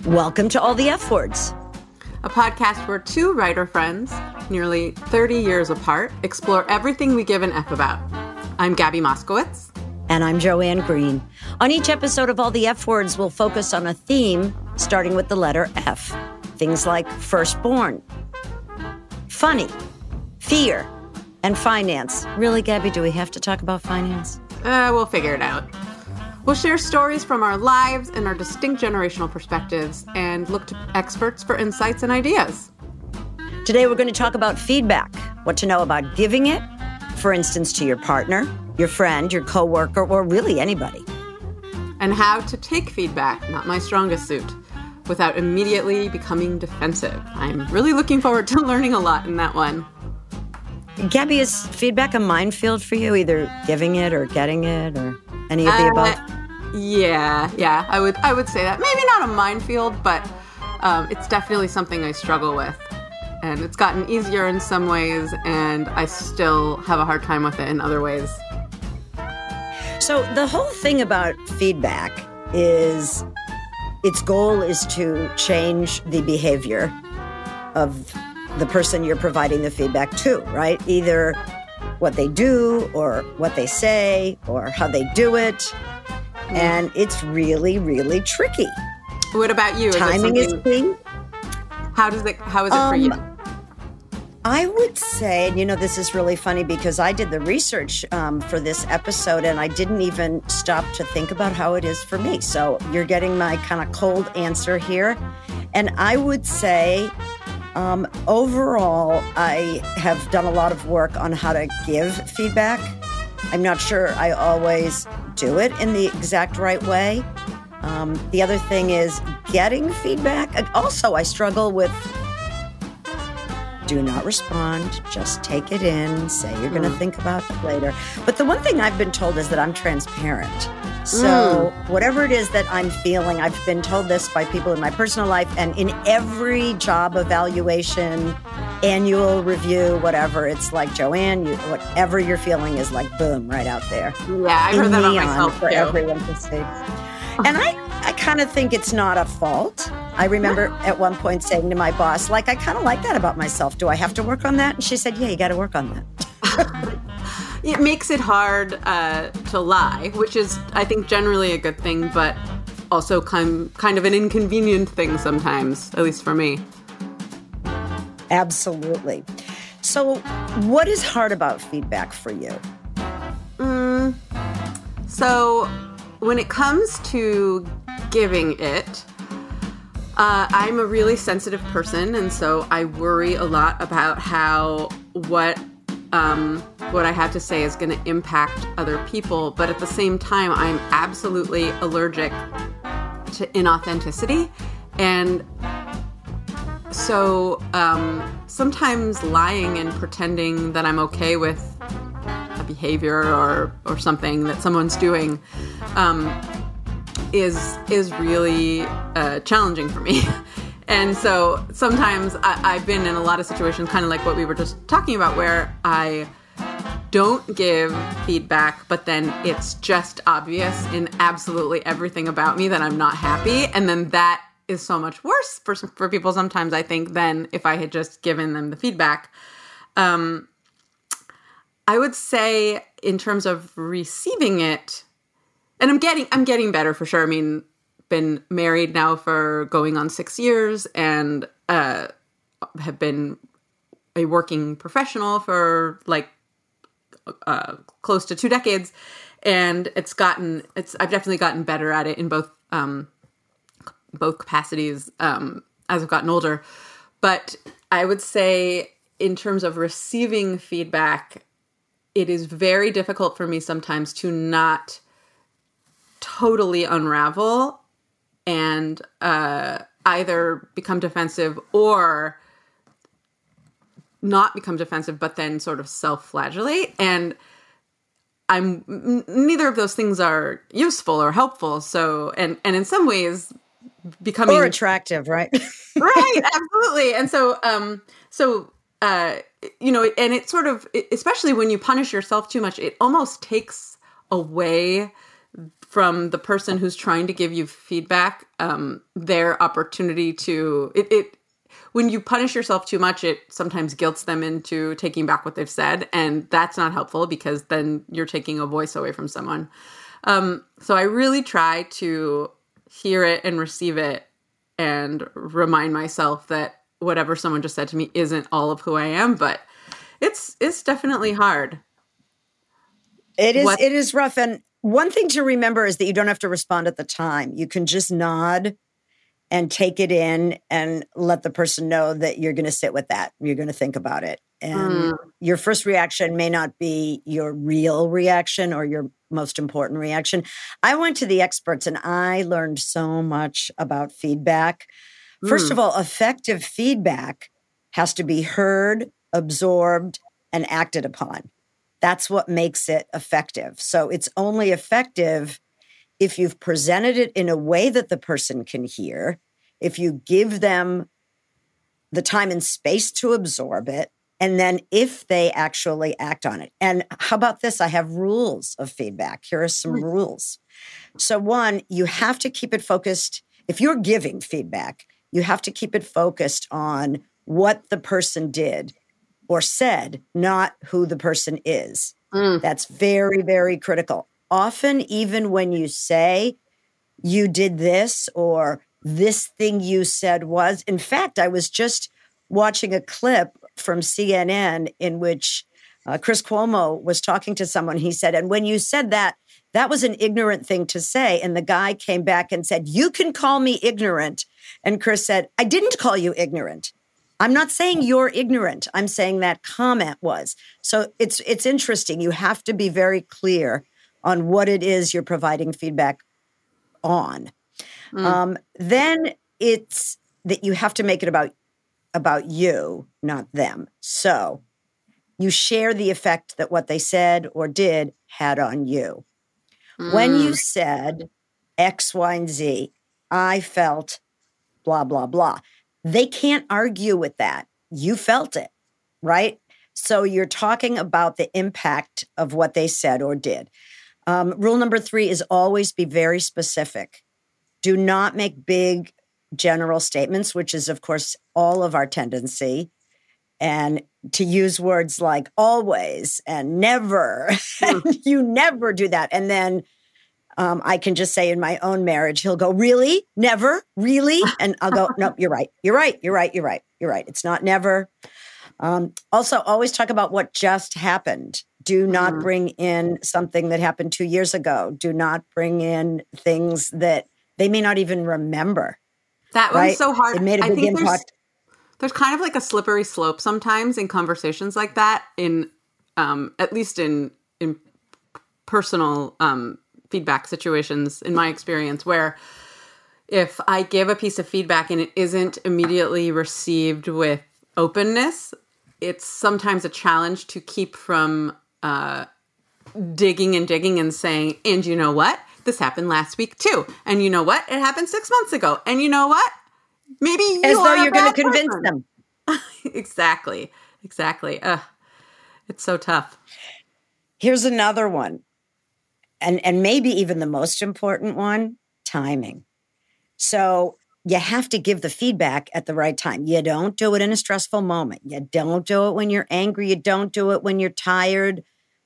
Welcome to All the F Words, a podcast where two writer friends, nearly 30 years apart, explore everything we give an F about. I'm Gabi Moskowitz. And I'm Joanne Green. On each episode of All the F Words, we'll focus on a theme starting with the letter F. Things like firstborn, funny, fear, and finance. Really, Gabi, do we have to talk about finance? We'll figure it out. We'll share stories from our lives and our distinct generational perspectives and look to experts for insights and ideas. Today, we're going to talk about feedback, what to know about giving it, for instance, to your partner, your friend, your coworker, or really anybody. And how to take feedback, not my strongest suit, without immediately becoming defensive. I'm really looking forward to learning a lot in that one. Gabi, is feedback a minefield for you, either giving it or getting it or any of the above? Yeah, I would say that. Maybe not a minefield, but it's definitely something I struggle with. And it's gotten easier in some ways, and I still have a hard time with it in other ways. So the whole thing about feedback is its goal is to change the behavior of the person you're providing the feedback to, right? Either what they do or what they say or how they do it. And it's really, really tricky. What about you? Timing is key. How is it for you? I would say, and this is really funny because I did the research for this episode and I didn't even stop to think about how it is for me. So you're getting my kind of cold answer here. And I would say, overall, I have done a lot of work on how to give feedback. I'm not sure I always do it in the exact right way. The other thing is getting feedback. Also, I struggle with do not respond, just take it in, say you're going to think about it later. But the one thing I've been told is that I'm transparent. So whatever it is that I'm feeling, I've been told this by people in my personal life and in every job evaluation, annual review, whatever, it's like, Joanne, whatever you're feeling is like, boom, right out there. Yeah, I've heard that about myself for too. Everyone to see. And I kind of think it's not a fault. I remember at one point saying to my boss, I kind of like that about myself. Do I have to work on that? And she said, yeah, you got to work on that. It makes it hard to lie, which is, I think, generally a good thing, but also kind of an inconvenient thing sometimes, at least for me. Absolutely. So what is hard about feedback for you? So when it comes to giving it, I'm a really sensitive person, and so I worry a lot about how what I have to say is going to impact other people. But at the same time, I'm absolutely allergic to inauthenticity, and so sometimes lying and pretending that I'm okay with a behavior or something that someone's doing is really challenging for me. And so sometimes I've been in a lot of situations, kind of like what we were just talking about, where I don't give feedback, but then it's just obvious in absolutely everything about me that I'm not happy. And then that is so much worse for people sometimes, I think, than if I had just given them the feedback. I would say in terms of receiving it, and I'm getting better for sure. I mean, been married now for going on 6 years and have been a working professional for close to 2 decades. And I've definitely gotten better at it in both capacities as I've gotten older. But I would say in terms of receiving feedback, it is very difficult for me sometimes to not totally unravel and either become defensive or not become defensive, but then sort of self-flagellate. And neither of those things are useful or helpful. So, and in some ways, becoming or attractive, right? Right, absolutely. And so, and it sort of, especially when you punish yourself too much, it almost takes away from the person who's trying to give you feedback, their opportunity to it. When you punish yourself too much, it sometimes guilts them into taking back what they've said, and that's not helpful because then you're taking a voice away from someone. So I really try to hear it and receive it and remind myself that whatever someone just said to me isn't all of who I am, but it's definitely hard. It is rough. And one thing to remember is that you don't have to respond at the time. You can just nod and take it in and let the person know that you're going to sit with that. You're going to think about it. And your first reaction may not be your real reaction or your most important reaction. I went to the experts and I learned so much about feedback. First of all, effective feedback has to be heard, absorbed, and acted upon. That's what makes it effective. So it's only effective if you've presented it in a way that the person can hear, if you give them the time and space to absorb it, and then if they actually act on it. And how about this? I have rules of feedback. Here are some rules. So one, you have to keep it focused. If you're giving feedback, you have to keep it focused on what the person did or said, not who the person is. That's very, very critical. Often, even when you say you did this or this thing you said was, in fact, I was just watching a clip from CNN in which Chris Cuomo was talking to someone. He said, and when you said that, that was an ignorant thing to say. And the guy came back and said, you can call me ignorant. And Chris said, I didn't call you ignorant. I'm not saying you're ignorant. I'm saying that comment was. So it's interesting. You have to be very clear on what it is you're providing feedback on. Then it's that you have to make it about you, not them. So you share the effect that what they said or did had on you. When you said X, Y, and Z, I felt blah, blah, blah. They can't argue with that. You felt it, right? So you're talking about the impact of what they said or did. Rule number 3 is always be very specific. Do not make big general statements, which is, of course, all of our tendency. And to use words like always and never, and you never do that. And then I can just say in my own marriage, he'll go, really? Never? Really? And I'll go, no, you're right. You're right. You're right. You're right. You're right. It's not never. Also, always talk about what just happened. Do not bring in something that happened 2 years ago. Do not bring in things that they may not even remember. That one's so hard. It made a big impact. There's kind of like a slippery slope sometimes in conversations like that, in at least in personal feedback situations, in my experience, where if I give a piece of feedback and it isn't immediately received with openness, it's sometimes a challenge to keep from digging and saying, and you know what? This happened last week too. And you know what? It happened 6 months ago. And you know what? Maybe you as though are you're going to person. convince them. Exactly. It's so tough. Here's another one. And maybe even the most important one, timing. So you have to give the feedback at the right time. You don't do it in a stressful moment. You don't do it when you're angry. You don't do it when you're tired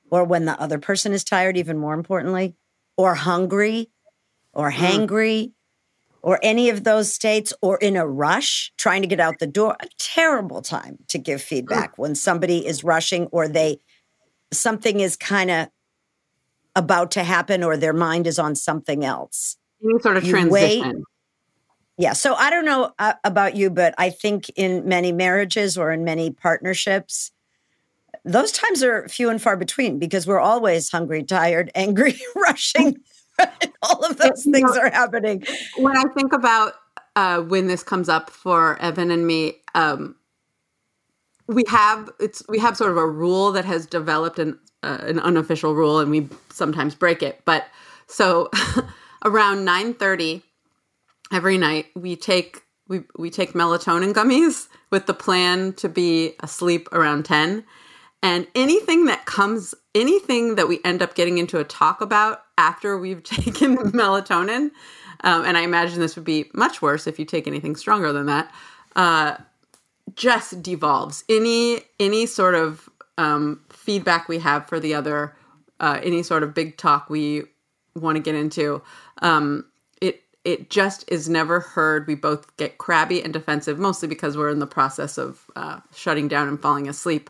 or when the other person is tired, even more importantly, or hungry or hangry or any of those states, or in a rush, trying to get out the door. A terrible time to give feedback when somebody is rushing or something is kind of about to happen or their mind is on something else. Any sort of transition. Yeah. So I don't know about you, but I think in many marriages or in many partnerships, those times are few and far between because we're always hungry, tired, angry, rushing. All of those things are happening. When I think about when this comes up for Evan and me, we have sort of a rule that has developed an unofficial rule, and we sometimes break it. But so around 9:30 every night, we take melatonin gummies with the plan to be asleep around 10. And anything that comes anything that we end up getting into a talk about after we've taken melatonin, and I imagine this would be much worse if you take anything stronger than that, just devolves. Any sort of feedback we have for the other, any sort of big talk we want to get into, it just is never heard. We both get crabby and defensive, mostly because we're in the process of shutting down and falling asleep.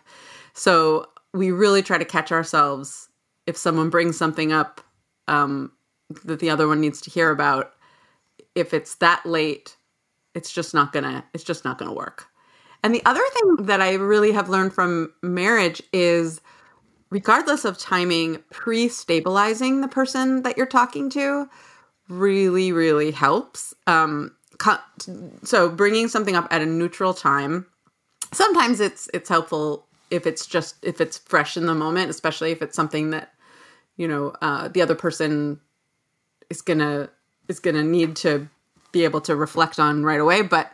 So we really try to catch ourselves if someone brings something up that the other one needs to hear about. If it's that late, it's just not gonna work. And the other thing that I really have learned from marriage is, regardless of timing, pre-stabilizing the person that you're talking to really, really helps. So bringing something up at a neutral time. Sometimes it's helpful if it's fresh in the moment, especially if it's something that, the other person is gonna need to be able to reflect on right away. But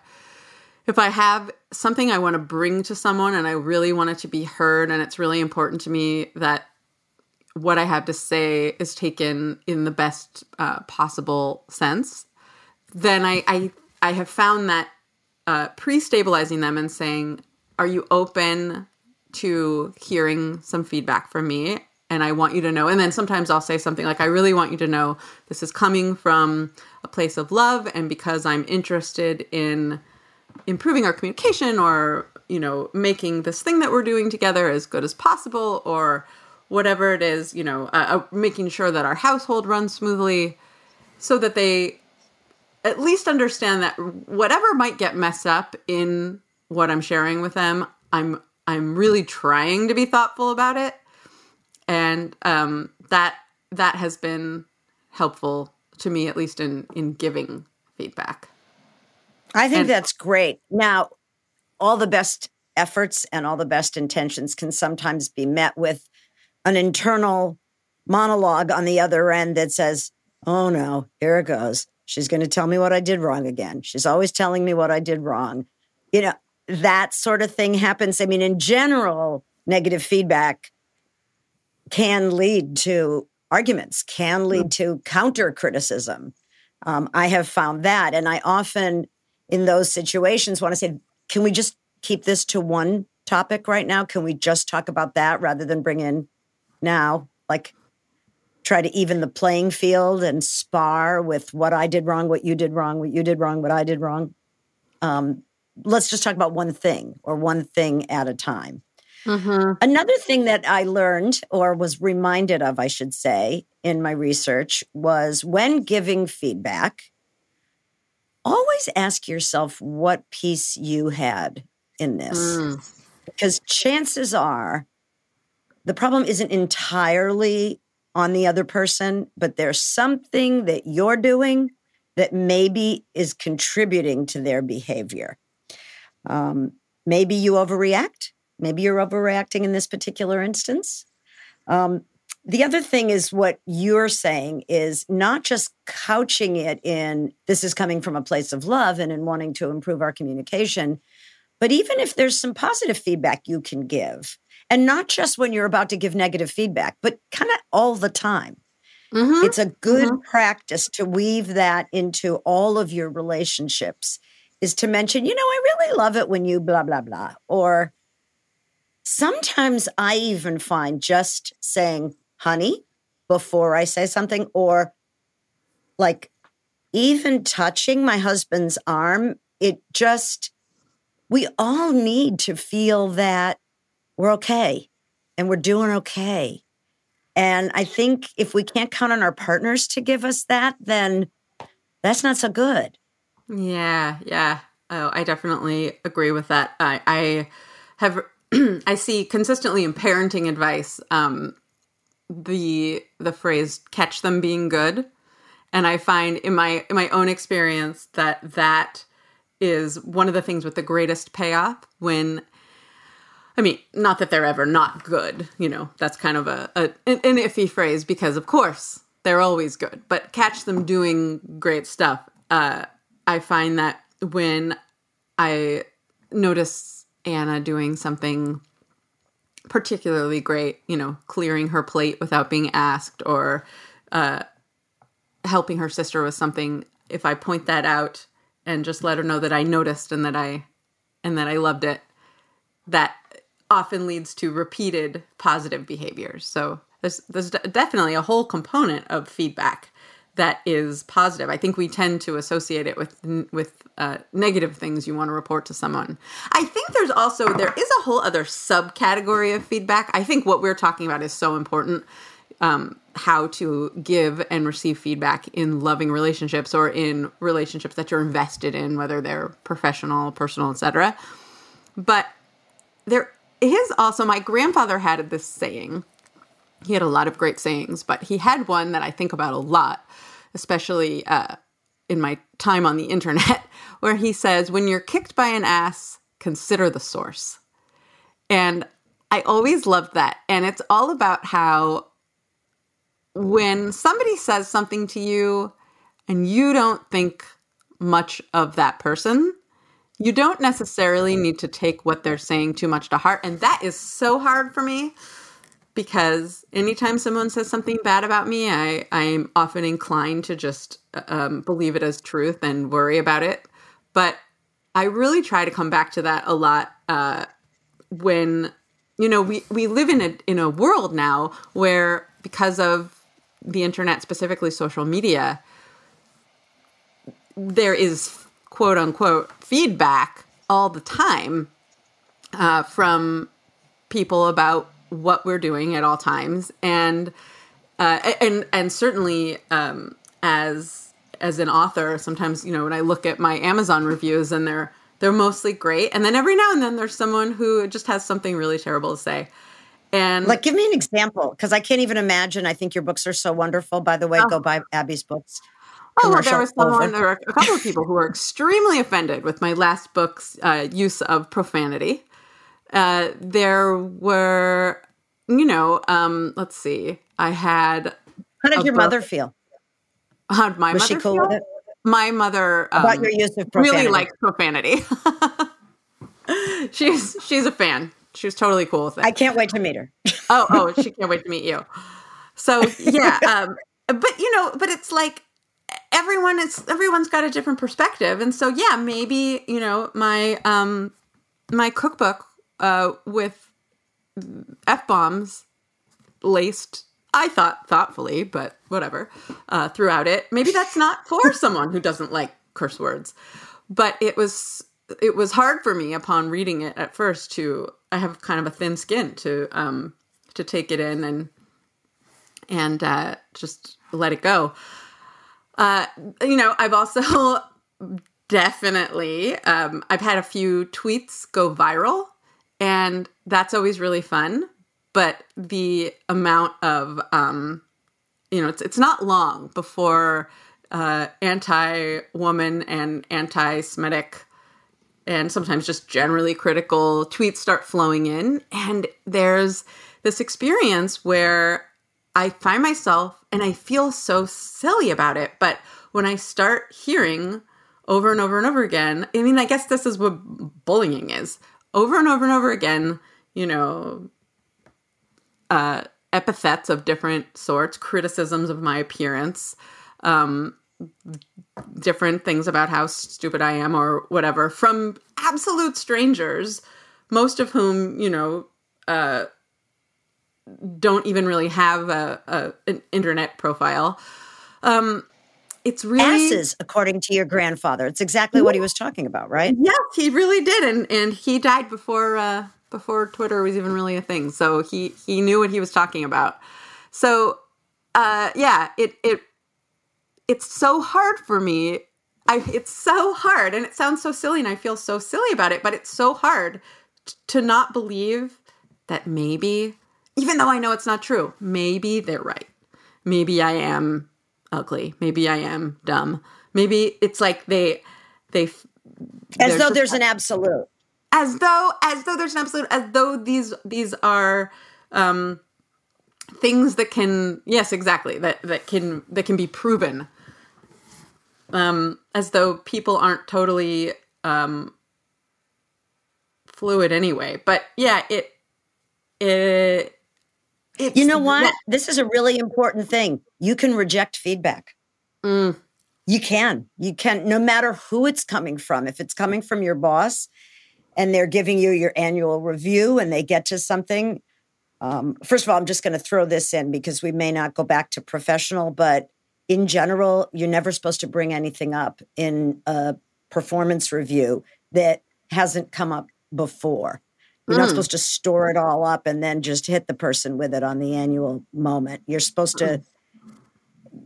if I have something I want to bring to someone and I really want it to be heard, and it's really important to me that what I have to say is taken in the best possible sense, then I have found that pre-stabilizing them and saying, are you open to hearing some feedback from me? And I want you to know. And then sometimes I'll say something like, I really want you to know this is coming from a place of love, and because I'm interested in improving our communication, or, making this thing that we're doing together as good as possible, or whatever it is, making sure that our household runs smoothly, so that they at least understand that whatever might get messed up in what I'm sharing with them, I'm really trying to be thoughtful about it. And that has been helpful to me, at least in giving feedback. I think that's great. Now, all the best efforts and all the best intentions can sometimes be met with an internal monologue on the other end that says, oh no, here it goes. She's going to tell me what I did wrong again. She's always telling me what I did wrong. That sort of thing happens. I mean, in general, negative feedback can lead to arguments, can lead to counter criticism. I have found that. And I often, in those situations, want to say, can we just keep this to one topic right now? Can we just talk about that rather than bring in now, try to even the playing field and spar with what I did wrong, what you did wrong, what you did wrong, what I did wrong. Let's just talk about one thing, or one thing at a time. Mm-hmm. Another thing that I learned, or was reminded of, I should say, in my research, was when giving feedback, always ask yourself what piece you had in this. Because chances are the problem isn't entirely on the other person, but there's something that you're doing that maybe is contributing to their behavior. Maybe you overreact. Maybe you're overreacting in this particular instance. The other thing is, what you're saying is not just couching it in, this is coming from a place of love and in wanting to improve our communication, but even if there's some positive feedback you can give, and not just when you're about to give negative feedback, but kind of all the time. Mm-hmm. It's a good practice to weave that into all of your relationships, is to mention, I really love it when you blah, blah, blah. Or sometimes I even find just saying, honey, before I say something, or even touching my husband's arm, we all need to feel that we're okay and we're doing okay. And I think if we can't count on our partners to give us that, then that's not so good. Yeah. Oh, I definitely agree with that. I have, I see consistently in parenting advice, the phrase "catch them being good," and I find in my own experience that is one of the things with the greatest payoff. Not that they're ever not good, that's kind of an iffy phrase, because of course they're always good, but catch them doing great stuff. I find that when I notice Anna doing something particularly great, clearing her plate without being asked, or helping her sister with something. If I point that out and just let her know that I noticed and that I loved it, that often leads to repeated positive behaviors. So there's definitely a whole component of feedback that is positive. I think we tend to associate it with negative things you want to report to someone. I think there is a whole other subcategory of feedback. I think what we're talking about is so important. How to give and receive feedback in loving relationships, or in relationships that you're invested in, whether they're professional, personal, etc. But there is also, my grandfather had this saying. He had a lot of great sayings, but he had one that I think about a lot, especially in my time on the internet, where he says, when you're kicked by an ass, consider the source. And I always loved that. And it's all about how when somebody says something to you and you don't think much of that person, you don't necessarily need to take what they're saying too much to heart. And that is so hard for me, because anytime someone says something bad about me, I'm often inclined to just believe it as truth and worry about it. But I really try to come back to that a lot when, we live in a world now where, because of the internet, specifically social media, there is quote unquote feedback all the time from people about what we're doing at all times, and certainly as an author, sometimes when I look at my Amazon reviews, and they're mostly great, and then every now and then there's someone who just has something really terrible to say. And give me an example, because I can't even imagine. I think your books are so wonderful. By the way, go buy Abby's books. Well, there were a couple of people who were extremely offended with my last book's use of profanity. There were, let's see, I had. How did your mother feel? How did my mother feel? Was she cool with it? My mother about your use of profanity. Really likes profanity. She's a fan. She was totally cool with it. I can't wait to meet her. Oh, she can't wait to meet you. So yeah, but it's like everyone's got a different perspective, and so yeah, maybe my cookbook with F-bombs laced, I thought thoughtfully, but whatever, throughout it. Maybe that's not for someone who doesn't like curse words, but it was hard for me upon reading it at first I have kind of a thin skin to take it in and just let it go. I've also definitely, I've had a few tweets go viral, and that's always really fun. But the amount of, it's not long before anti-woman and anti-Semitic and sometimes just generally critical tweets start flowing in. And there's this experience where I find myself, and I feel so silly about it, but when I start hearing over and over and over again, I mean, I guess this is what bullying is. Over and over and over again, epithets of different sorts, criticisms of my appearance, different things about how stupid I am or whatever, from absolute strangers, most of whom, don't even really have an internet profile. It's really asses, according to your grandfather. It's exactly what he was talking about, right? Yes, he really did, and he died before Twitter was even really a thing. So he knew what he was talking about. So it's so hard for me. It's so hard, and it sounds so silly, and I feel so silly about it. But it's so hard to not believe that maybe, even though I know it's not true, maybe they're right. Maybe I am ugly. Maybe I am dumb. Maybe it's like they as though there's an absolute. As though there's an absolute. As though these are things that can, yes, exactly, that can be proven. As though people aren't totally fluid anyway. But yeah, It's, You know what? This is a really important thing. You can reject feedback. Mm. You can, no matter who it's coming from. If it's coming from your boss and they're giving you your annual review and they get to something, first of all, I'm just going to throw this in because we may not go back to professional, but in general, you're never supposed to bring anything up in a performance review that hasn't come up before. You're not supposed to store it all up and then just hit the person with it on the annual moment. You're supposed to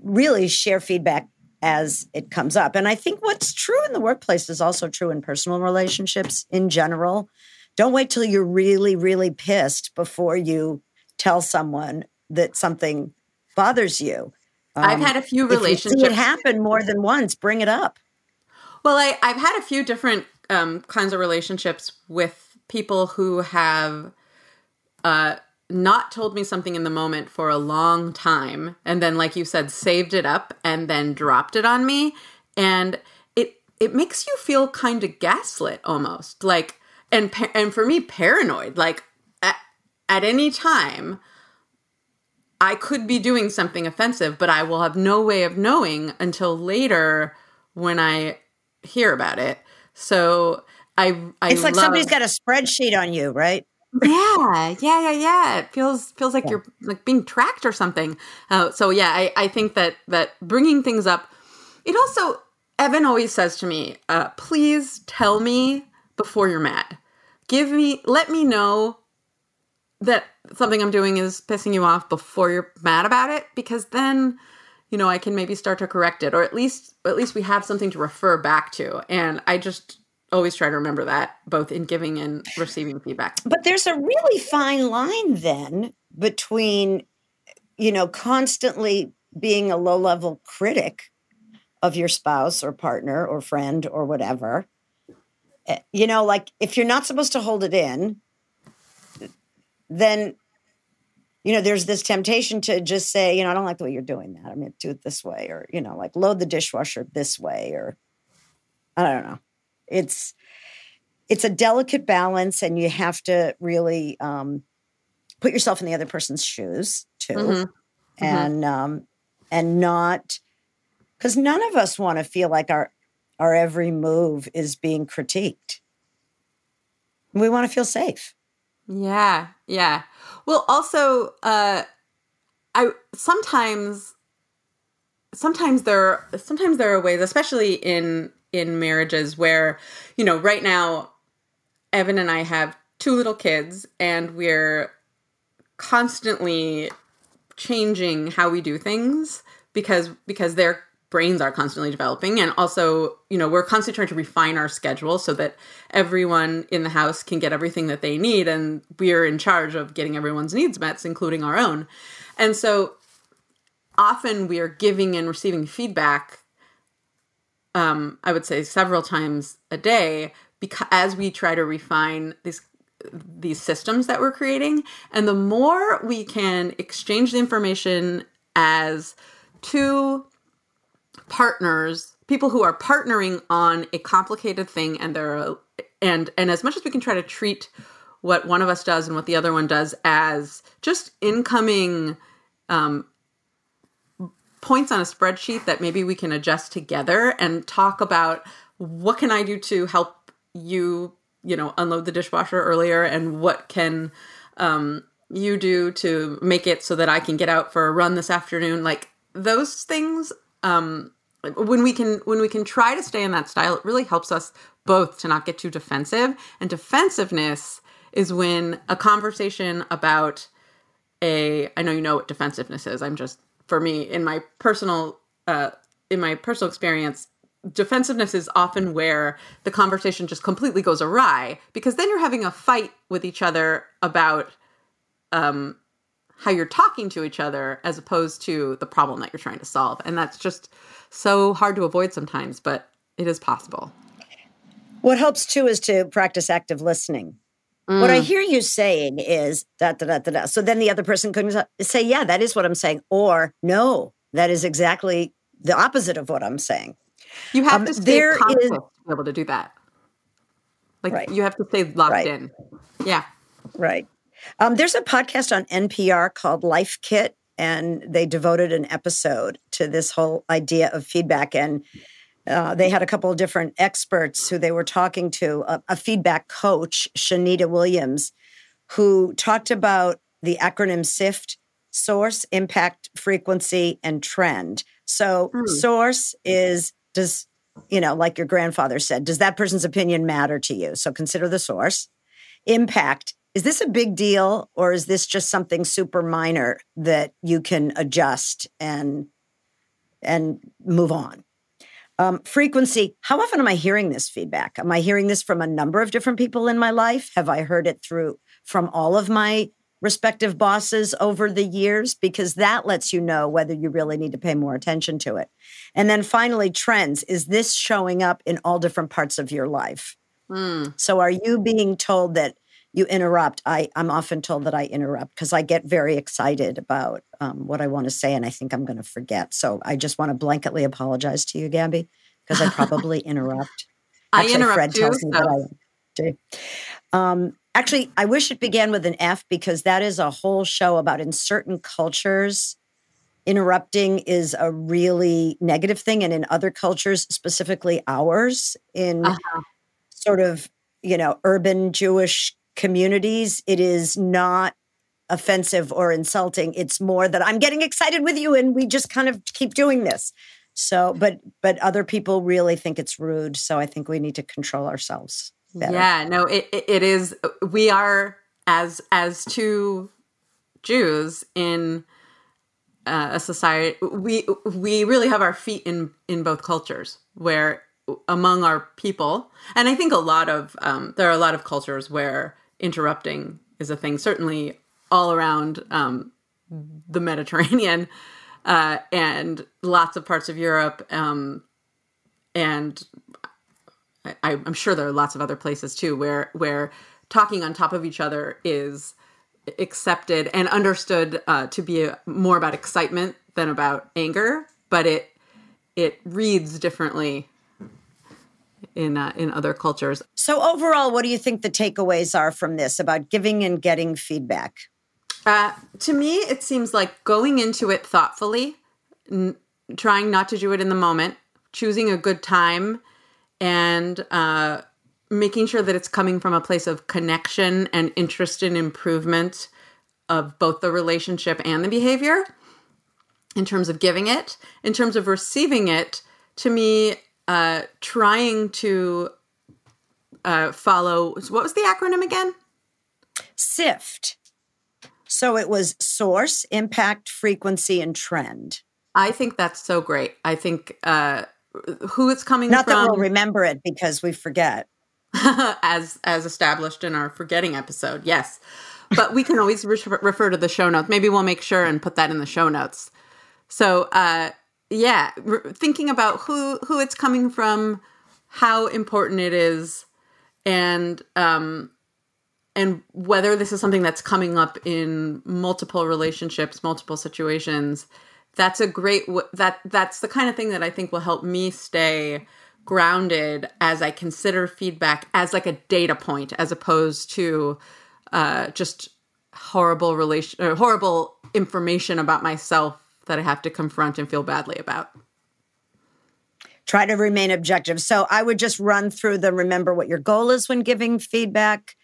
really share feedback as it comes up. And I think what's true in the workplace is also true in personal relationships in general. Don't wait till you're really, really pissed before you tell someone that something bothers you. I've had a few If you see it relationships. happen more than once, bring it up. Well, I've had a few different kinds of relationships with people who have not told me something in the moment for a long time, and then, like you said, saved it up and then dropped it on me, and it makes you feel kind of gaslit almost, like, and for me, paranoid. Like at any time, I could be doing something offensive, but I will have no way of knowing until later when I hear about it. So It's like love, somebody's got a spreadsheet on you, right? yeah. It feels like you're like being tracked or something. So yeah, I think that bringing things up. It also, Evan always says to me, please tell me before you're mad. Let me know that something I'm doing is pissing you off before you're mad about it, because then, I can maybe start to correct it, or at least we have something to refer back to. And I just always try to remember that, both in giving and receiving feedback. But there's a really fine line then between, constantly being a low-level critic of your spouse or partner or friend or whatever. Like if you're not supposed to hold it in, then, there's this temptation to just say, I don't like the way you're doing that. I'm going to do it this way, or, like load the dishwasher this way, or I don't know. It's a delicate balance, and you have to really put yourself in the other person's shoes too. And not, because none of us want to feel like our every move is being critiqued. We want to feel safe. Yeah. Well, also, I sometimes there are ways, especially in marriages, where, right now, Evan and I have 2 little kids, and we're constantly changing how we do things because their brains are constantly developing. And also, we're constantly trying to refine our schedule so that everyone in the house can get everything that they need. And we're in charge of getting everyone's needs met, including our own. And so often we are giving and receiving feedback, I would say several times a day, because as we try to refine these systems that we're creating. And the more we can exchange the information as 2 partners, people who are partnering on a complicated thing, and and as much as we can try to treat what one of us does and what the other one does as just incoming points on a spreadsheet that maybe we can adjust together, and talk about what can I do to help you, unload the dishwasher earlier, and what can you do to make it so that I can get out for a run this afternoon. Like those things, when we can try to stay in that style, it really helps us both to not get too defensive. And defensiveness is when a conversation about I know you know what defensiveness is. I'm just, for me, in my personal experience, defensiveness is often where the conversation just completely goes awry, because then you're having a fight with each other about how you're talking to each other, as opposed to the problem that you're trying to solve. And that's just so hard to avoid sometimes, but it is possible. What helps too is to practice active listening. What I hear you saying is da, da, da, da, da. So then the other person could say, yeah, that is what I'm saying. Or no, that is exactly the opposite of what I'm saying. You have to stay conscious to be able to do that. Like, right. You have to stay locked in. Yeah. Right. There's a podcast on NPR called Life Kit, and they devoted an episode to this whole idea of feedback. And they had a couple of different experts who they were talking to, a feedback coach, Shanita Williams, who talked about the acronym Sift: source, impact, frequency, and trend. So source is, like your grandfather said, does that person's opinion matter to you? So consider the source. Impact, is this a big deal, or is this just something super minor that you can adjust and move on? Frequency, how often am I hearing this feedback? Am I hearing this from a number of different people in my life? Have I heard it from all of my respective bosses over the years? Because that lets you know whether you really need to pay more attention to it. And then finally, trends. Is this showing up in all different parts of your life? So are you being told that you interrupt? I'm often told that I interrupt because I get very excited about what I want to say, and I think I'm going to forget. So I just want to blanketly apologize to you, Gabi, because I probably interrupt. Actually, I interrupt Fred too, tells me that I do. Actually, I wish it began with an F, because that is a whole show about, in certain cultures, interrupting is a really negative thing. And in other cultures, specifically ours, in sort of, urban Jewish communities, it is not offensive or insulting. It's more that I'm getting excited with you and we just kind of keep doing this. So, but other people really think it's rude. So I think we need to control ourselves better. Yeah, no, it is. We are, as two Jews in a society, we really have our feet in both cultures, where among our people, and I think there are a lot of cultures where interrupting is a thing, certainly all around the Mediterranean and lots of parts of Europe, and I'm sure there are lots of other places too where talking on top of each other is accepted and understood to be more about excitement than about anger, but it reads differently in other cultures. So overall, what do you think the takeaways are from this about giving and getting feedback? To me, it seems like going into it thoughtfully, trying not to do it in the moment, choosing a good time, and making sure that it's coming from a place of connection and interest in improvement of both the relationship and the behavior. In terms of giving it, in terms of receiving it, to me, trying to follow, what was the acronym again? Sift. So it was source, impact, frequency, and trend. I think that's so great. I think who it's coming Not from. Not that we'll remember it because we forget. as established in our forgetting episode, yes. But we can always refer to the show notes. Maybe we'll make sure and put that in the show notes. So, thinking about who it's coming from, how important it is, and whether this is something that's coming up in multiple relationships, multiple situations. That's a great, that's the kind of thing that I think will help me stay grounded as I consider feedback as like a data point, as opposed to just horrible information about myself that I have to confront and feel badly about. Try to remain objective. So I would just run through remember what your goal is when giving feedback.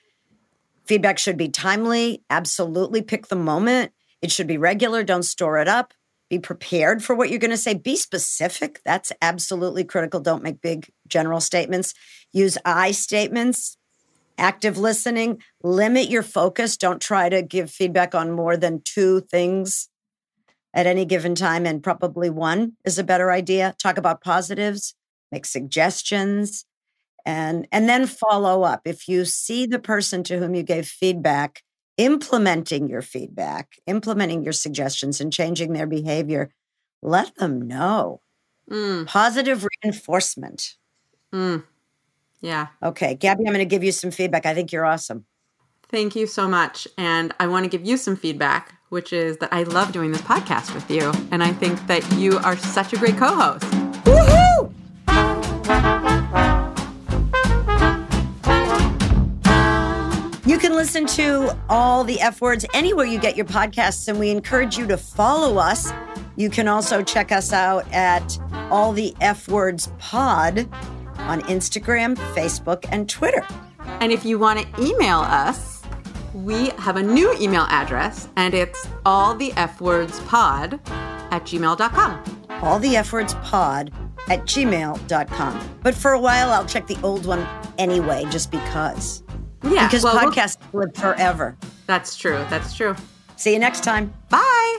Feedback should be timely. Absolutely pick the moment. It should be regular. Don't store it up. Be prepared for what you're going to say. Be specific. That's absolutely critical. Don't make big general statements. Use I statements. Active listening. Limit your focus. Don't try to give feedback on more than 2 things at any given time, and probably 1 is a better idea. Talk about positives. Make suggestions. And then follow up. If you see the person to whom you gave feedback implementing your feedback, implementing your suggestions and changing their behavior, let them know. Positive reinforcement. Yeah. Okay, Gabi, I'm going to give you some feedback. I think you're awesome. Thank you so much. And I want to give you some feedback, which is that I love doing this podcast with you. And I think that you are such a great co-host. Woohoo! You can can listen to All the F Words anywhere you get your podcasts, and we encourage you to follow us. You can also check us out at All the F Words Pod on Instagram, Facebook, and Twitter. And if you want to email us, we have a new email address, and it's allthefwordspod@gmail.com. allthefwordspod@gmail.com. But for a while, I'll check the old one anyway, just because. Yeah, because podcasts live forever. That's true. That's true. See you next time. Bye.